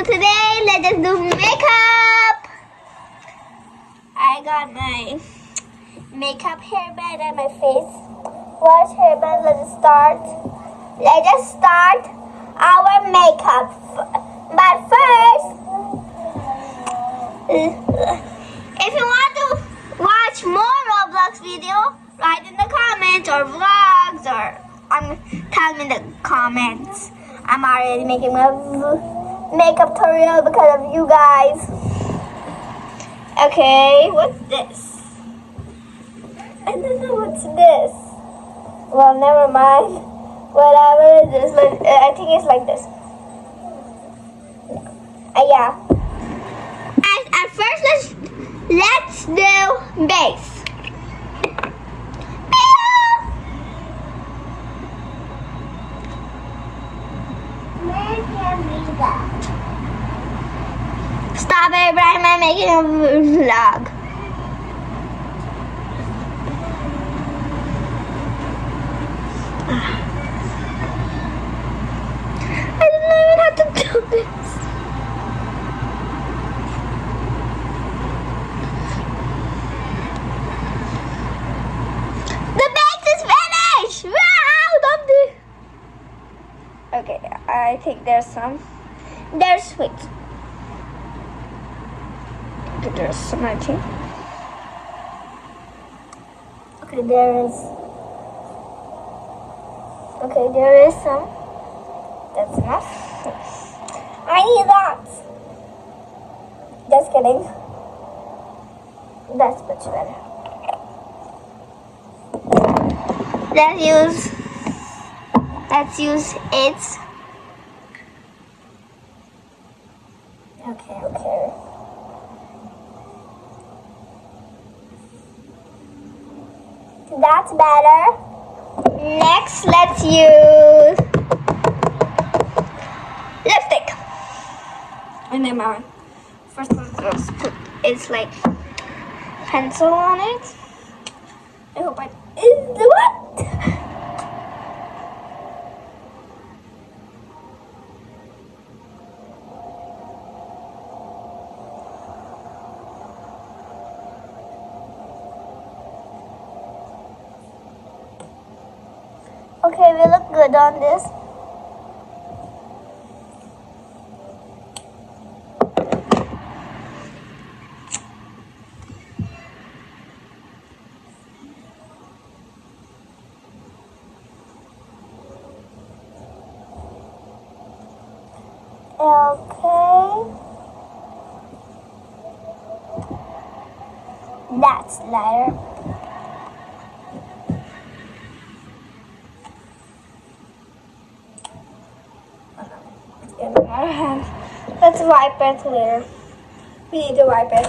So today, let us do makeup. I got my makeup hairband and my face wash hairband. Let us start. Let us start our makeup. But first, if you want to watch more Roblox video, write in the comments or vlogs or tell me in the comments. I'm already making a makeup tutorial because of you guys. Okay, what's this? I don't know what's this. Well, never mind. Whatever it is, I think it's like this. Yeah. At first, let's do base. Stop it, Ibrahim, I'm making a vlog. I don't even have to do this. The base is finished! Wow, don't do. Okay, I think there's some. There's sweet. Okay, there's some, I think. Okay, there is. Okay, there is some. That's enough. I need that. Just kidding. That's much better. Let's use it. Okay. That's better. Next, let's use lipstick. And then my first let's put it's like pencil on it. I hope I is what? Okay, we look good on this. Okay. That's lighter. Let's wipe it later. We need to wipe it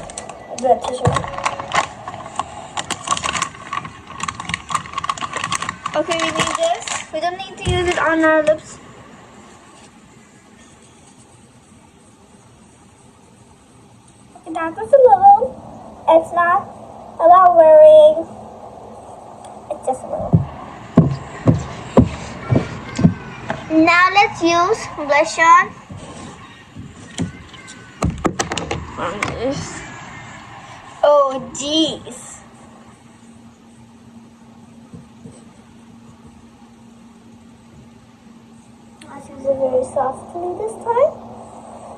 with the tissue. Okay, we need this. We don't need to use it on our lips. Okay, that was a little. It's not about wearing. It's just a little. Now let's use blush on. On this. Oh, jeez. Let's use it very softly this time.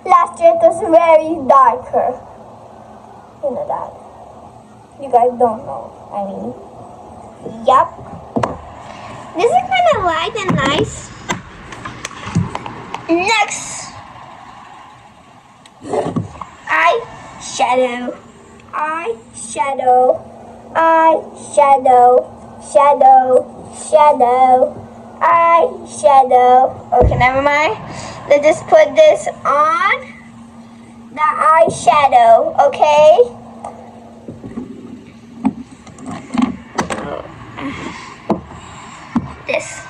Last year it was very darker. You know that. You guys don't know. I mean, yup. This is kind of light and nice. Next. Eyeshadow, eyeshadow. Okay, never mind. Let's just put this on the eyeshadow, okay? This.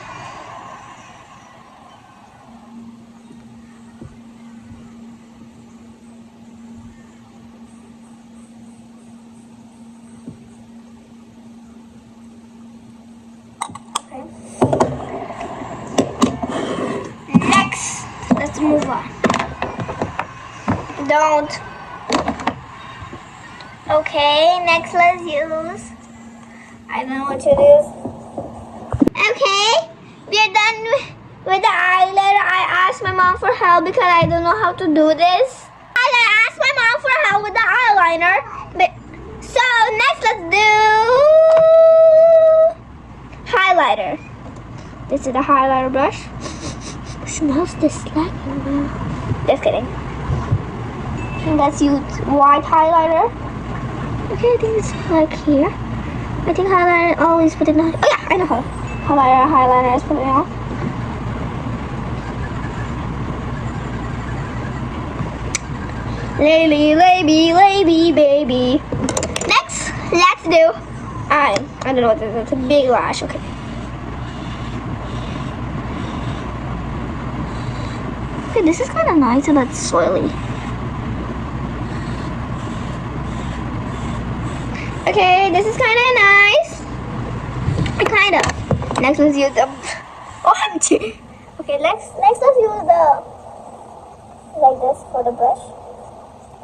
Next, let's move on. Don't. Okay, next let's use. I don't know what to use. Okay, we're done with the eyeliner. I asked my mom for help because I don't know how to do this. I asked my mom for help with the eyeliner. So next let's do highlighter. This is the highlighter brush. Smells this like. Just kidding. And let's use white highlighter. Okay, I think it's like here. I think highlighter always put it on. Oh yeah, I know how. Highlighter is put it on. Lady, baby. Next, let's do. I don't know what this is. It's a big lash. Okay. Okay, this is kind of nice and that's soily. Okay, this is kind of nice. Kind of. Next, let's use the. OMG. Okay, next let's use the like this for the brush.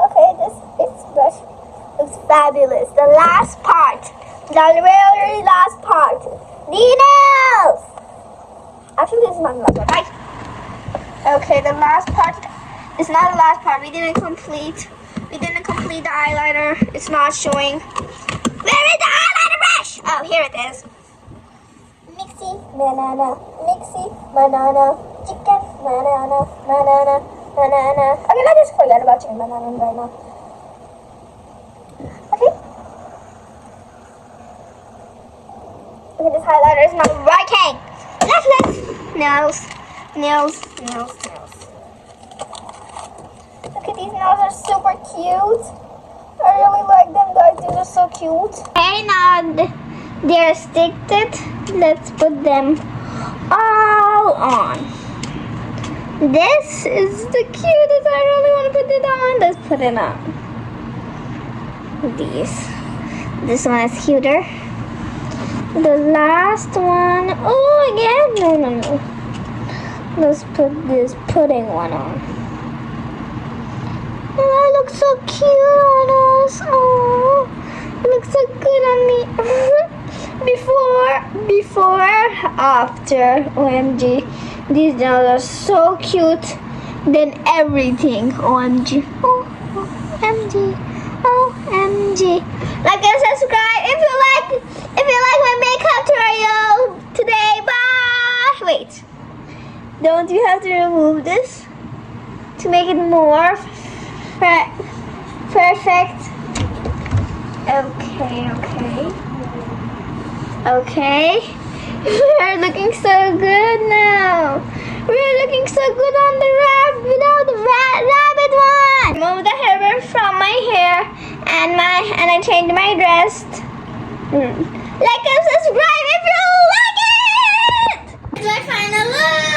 Okay, this brush looks fabulous. The last part, the very last part, the nails. Actually, this is not the last part, right? Okay, the last part is not the last part. We didn't complete the eyeliner. It's not showing. Where is the eyeliner brush? Oh, here it is. Mixy banana, chicken banana. Okay, let's just forget about chicken banana right now. Okay. Okay, this highlighter is not working. Let's nails. Okay, these nails are super cute. I really like them, guys. These are so cute. Okay, now they're sticked. Let's put them all on. This is the cutest. I really want to put it on. Let's put it on. This one is cuter. The last one. Oh, again. No. Let's put this pudding one on. Oh, it looks so cute on us. Oh, it looks so good on me. Before, after. OMG. These nails are so cute. Then everything. OMG. OMG. Like and subscribe if you like my makeup tutorial today. Bye. Wait. Don't you have to remove this to make it more perfect? Okay. We're looking so good now. We're looking so good on the without the rabbit one. Remove the hairband from my hair and I changed my dress. Like and subscribe if you like it. It's my final look.